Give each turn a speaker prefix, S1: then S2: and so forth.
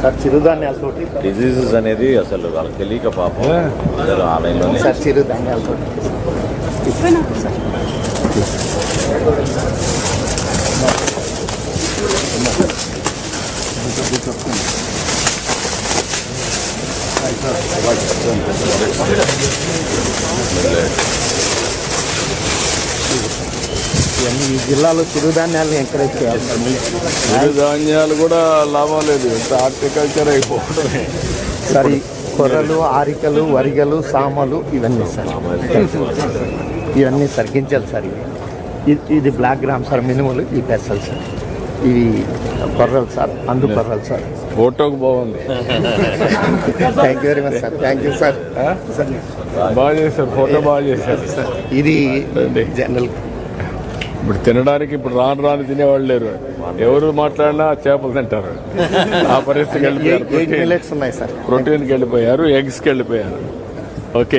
S1: Sir చిరుధాన్యాలతోటి
S2: diseases అనేది అసలు వాళ్ళకి తెలియక పాపం అందరూ ఆన్లైన్లోనే.
S1: సార్ చిరుధాన్యాలతోటి ఇవన్నీ ఈ జిల్లాలో చిరుధాన్యాలను ఎంకరేజ్ చేయాలి సార్.
S3: చిరుధాన్యాలు కూడా లాభం లేదు, హార్టికల్చర్ అయిపోవడమే.
S1: సార్ ఈ కొర్రలు, ఆరికలు, వరిగలు, సామలు ఇవన్నీ సార్ ఇవన్నీ తగ్గించాలి సార్. ఇది బ్లాక్ గ్రామ్ సార్, మినుములు, ఈ పెసలు సార్, ఇవి కొర్రలు సార్, అందు కొర్రలు సార్.
S3: ఫోటోకి బాగుంది.
S1: Thank you very much sir. Thank you sir.
S3: బాగా చేశారు, ఫోటో బాగా చేశారు.
S1: ఇది జనరల్
S3: ఇప్పుడు తినడానికి ఇప్పుడు రాను తినేవాళ్ళు లేరు. ఎవరు మాట్లాడినా చేపలు తింటారు. ఆ పరిస్థితికి వెళ్ళిపోయారు.
S1: మిల్లెట్స్ ఉన్నాయి సార్.
S3: ప్రోటీన్కి వెళ్ళిపోయారు, ఎగ్స్కి వెళ్ళిపోయారు. ఓకే.